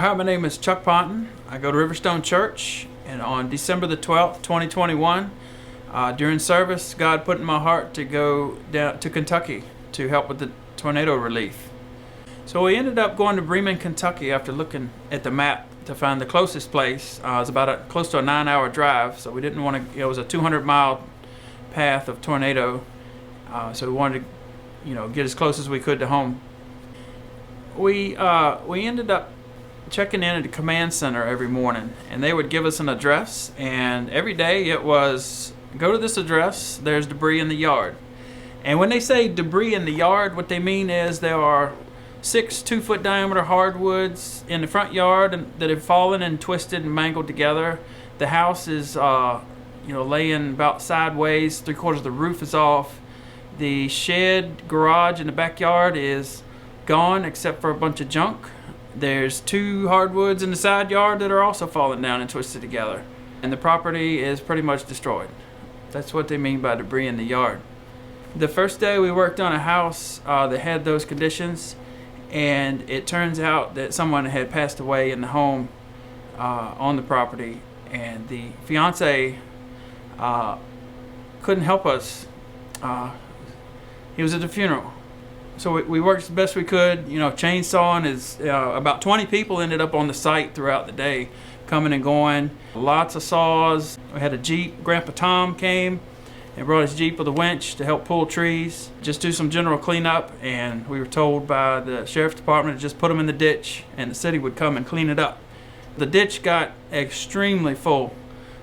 Hi, my name is Chuck Ponton. I go to Riverstone Church, and on December the 12th, 2021, during service, God put in my heart to go down to Kentucky to help with the tornado relief. So we ended up going to Bremen, Kentucky after looking at the map to find the closest place. It was about close to a 9-hour drive, so we didn't want to, it was a 200-mile path of tornado, so we wanted to, get as close as we could to home. We ended up checking in at the command center every morning, and they would give us an address, and every day it was, go to this address, there's debris in the yard. And when they say debris in the yard, what they mean is there are 6 2-foot diameter hardwoods in the front yard that have fallen and twisted and mangled together. The house is laying about sideways, 3/4 of the roof is off. The shed garage in the backyard is gone except for a bunch of junk. There's 2 hardwoods in the side yard that are also falling down and twisted together. And the property is pretty much destroyed. That's what they mean by debris in the yard. The first day we worked on a house that had those conditions, and it turns out that someone had passed away in the home on the property, and the fiance couldn't help us. He was at the funeral. So we worked the best we could, chainsawing is, about 20 people ended up on the site throughout the day, coming and going. Lots of saws. We had a Jeep. Grandpa Tom came and brought his Jeep with a winch to help pull trees, just do some general cleanup, and we were told by the sheriff's department to just put them in the ditch and the city would come and clean it up. The ditch got extremely full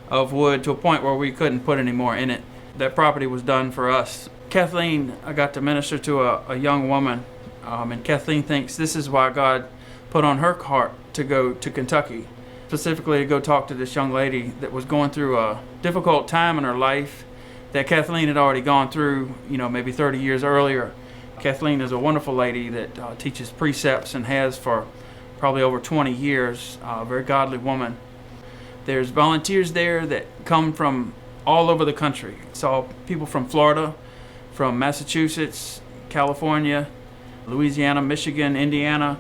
of wood to a point where we couldn't put any more in it. That property was done for us. Kathleen, I got to minister to a young woman, and Kathleen thinks this is why God put on her heart to go to Kentucky, specifically to go talk to this young lady that was going through a difficult time in her life that Kathleen had already gone through, maybe 30 years earlier. Kathleen is a wonderful lady that teaches precepts and has for probably over 20 years, a very godly woman. There's volunteers there that come from all over the country. Saw people from Florida, from Massachusetts, California, Louisiana, Michigan, Indiana.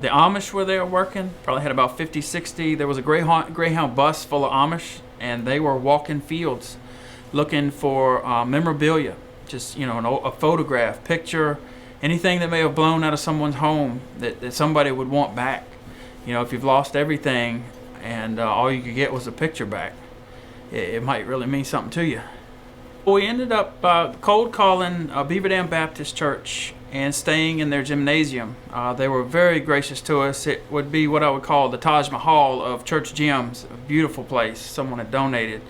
The Amish were there working, probably had about 50, 60. There was a Greyhound bus full of Amish, and they were walking fields looking for memorabilia, just a photograph, picture, anything that may have blown out of someone's home that somebody would want back. If you've lost everything and all you could get was a picture back, it might really mean something to you. We ended up cold calling Beaver Dam Baptist Church and staying in their gymnasium. They were very gracious to us. It would be what I would call the Taj Mahal of church gyms, a beautiful place someone had donated.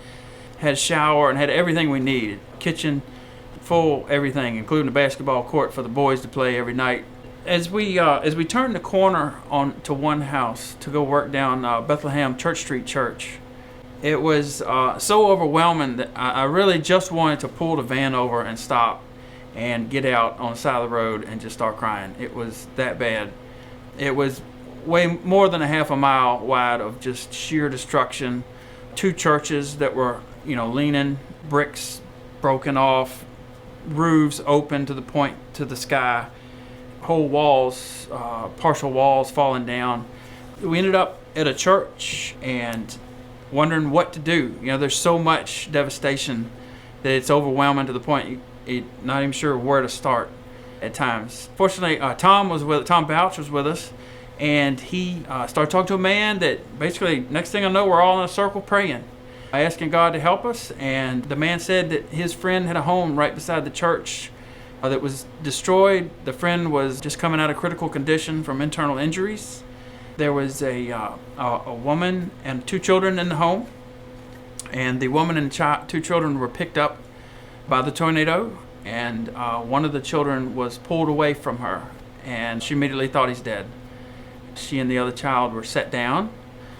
Had a shower and had everything we needed. Kitchen, full everything, including a basketball court for the boys to play every night. As we turned the corner to one house to go work down Bethlehem Church Street Church, it was so overwhelming that I really just wanted to pull the van over and stop and get out on the side of the road and just start crying. It was that bad. It was way more than a half a mile wide of just sheer destruction. 2 churches that were, leaning, bricks broken off, roofs open to the point to the sky, whole walls, partial walls falling down. We ended up at a church and wondering what to do. There's so much devastation that it's overwhelming to the point you're not even sure where to start at times. Fortunately, Tom Bouch was with us, and he started talking to a man that basically, next thing I know, we're all in a circle praying, asking God to help us. And the man said that his friend had a home right beside the church that was destroyed. The friend was just coming out of critical condition from internal injuries. There was a woman and 2 children in the home, and the woman and 2 children were picked up by the tornado, and one of the children was pulled away from her, and she immediately thought he's dead. She and the other child were set down,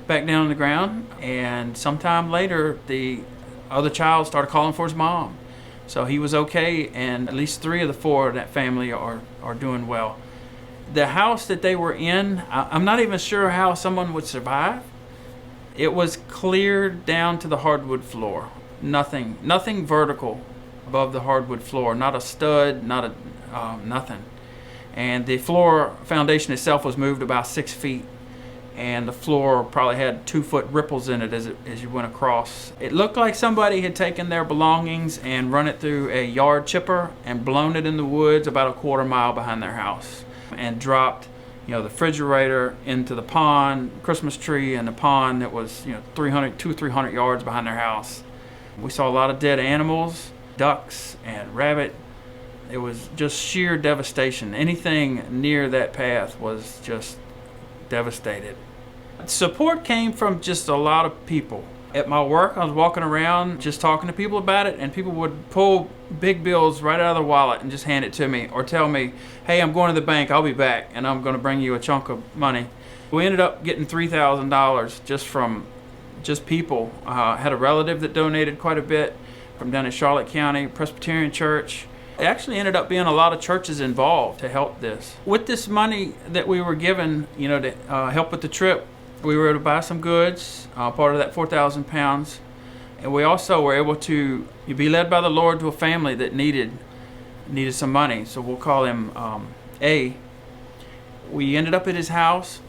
back down on the ground, and sometime later the other child started calling for his mom. So he was okay, and at least 3 of the 4 of that family are doing well. The house that they were in, I'm not even sure how someone would survive. It was cleared down to the hardwood floor. Nothing vertical above the hardwood floor. Not a stud, nothing. And the floor foundation itself was moved about 6 feet. and the floor probably had 2-foot ripples in it as you went across. It looked like somebody had taken their belongings and run it through a yard chipper and blown it in the woods about a quarter mile behind their house, and dropped the refrigerator into the pond, Christmas tree in the pond that was 300 yards behind their house. We saw a lot of dead animals, ducks and rabbit. It was just sheer devastation. Anything near that path was just devastated. Support came from just a lot of people. At my work, I was walking around just talking to people about it, and people would pull big bills right out of their wallet and just hand it to me, or tell me, hey, I'm going to the bank, I'll be back, and I'm going to bring you a chunk of money. We ended up getting $3,000 just from people. Had a relative that donated quite a bit from down in Charlotte County, Presbyterian Church. It actually ended up being a lot of churches involved to help this. With this money that we were given, to help with the trip, we were able to buy some goods, part of that 4,000 pounds. And we also were able to be led by the Lord to a family that needed some money. So we'll call him A. We ended up at his house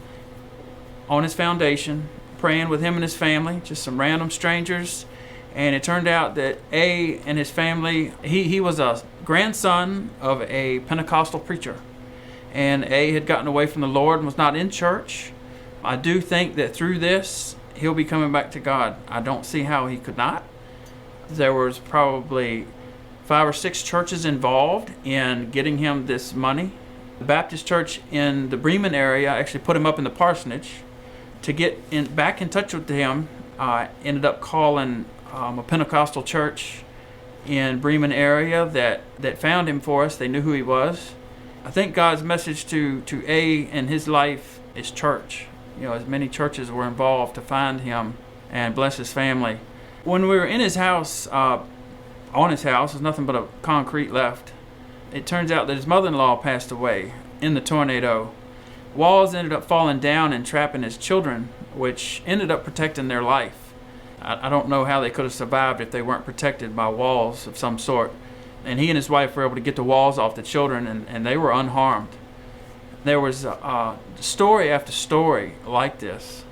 on his foundation, praying with him and his family, just some random strangers. And it turned out that A and his family, he was a grandson of a Pentecostal preacher. And A had gotten away from the Lord and was not in church. I do think that through this, he'll be coming back to God. I don't see how he could not. There was probably 5 or 6 churches involved in getting him this money. The Baptist church in the Bremen area actually put him up in the parsonage. To get back in touch with him, ended up calling a Pentecostal church in Bremen area that found him for us. They knew who he was. I think God's message to A in his life is church. As many churches were involved to find him and bless his family. When we were in his house, on his house, there's nothing but a concrete left. It turns out that his mother-in-law passed away in the tornado. Walls ended up falling down and trapping his children, which ended up protecting their life. I don't know how they could have survived if they weren't protected by walls of some sort. And he and his wife were able to get the walls off the children, and they were unharmed. There was story after story like this.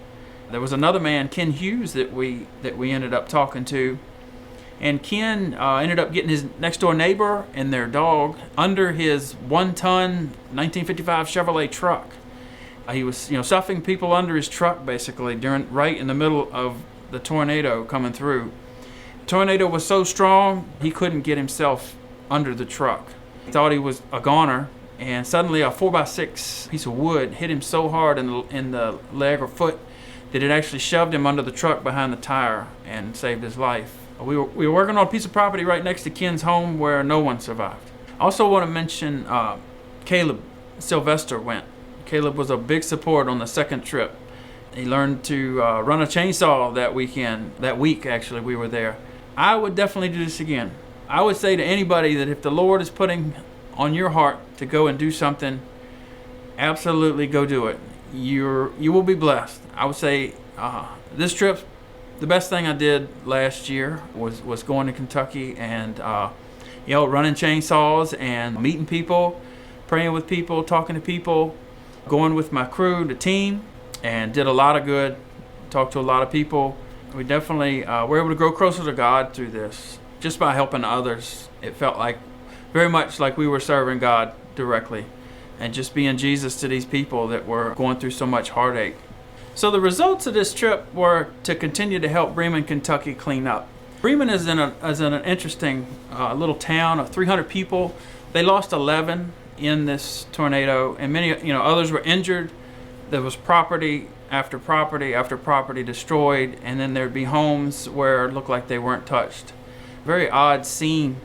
There was another man, Ken Hughes, that we ended up talking to. And Ken ended up getting his next door neighbor and their dog under his 1-ton 1955 Chevrolet truck. He was stuffing people under his truck basically right in the middle of the tornado coming through. The tornado was so strong he couldn't get himself under the truck. He thought he was a goner. And suddenly a 4x6 piece of wood hit him so hard in the leg or foot that it actually shoved him under the truck behind the tire and saved his life. We were working on a piece of property right next to Ken's home where no one survived. I also want to mention Caleb Sylvester went. Caleb was a big support on the second trip. He learned to run a chainsaw that week actually we were there. I would definitely do this again. I would say to anybody that if the Lord is putting on your heart to go and do something, absolutely go do it. You will be blessed. I would say this trip, the best thing I did last year was going to Kentucky and running chainsaws and meeting people, praying with people, talking to people, going with my crew, the team, and did a lot of good. Talked to a lot of people. We definitely were able to grow closer to God through this, just by helping others. It felt like very much like we were serving God directly and just being Jesus to these people that were going through so much heartache. So the results of this trip were to continue to help Bremen, Kentucky clean up. Bremen is in an interesting little town of 300 people. They lost 11 in this tornado, and many others were injured. There was property after property after property destroyed, and then there'd be homes where it looked like they weren't touched. Very odd scene.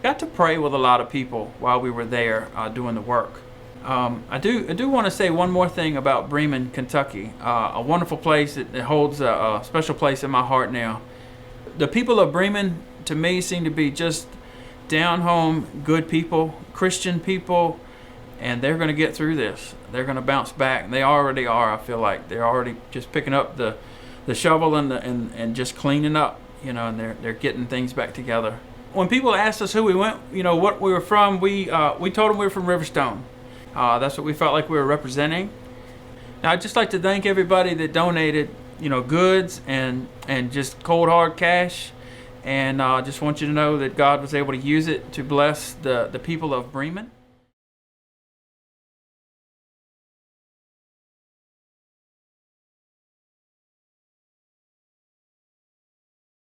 Got to pray with a lot of people while we were there doing the work. I do want to say one more thing about Bremen, Kentucky. A wonderful place. It holds a special place in my heart now. The people of Bremen, to me, seem to be just down-home, good people, Christian people, and they're going to get through this. They're going to bounce back. And they already are, I feel like. They're already just picking up the shovel and just cleaning up, and they're getting things back together. When people asked us who we went, what we were from, we told them we were from Riverstone. That's what we felt like we were representing. Now, I'd just like to thank everybody that donated, goods and just cold hard cash. And I just want you to know that God was able to use it to bless the people of Bremen.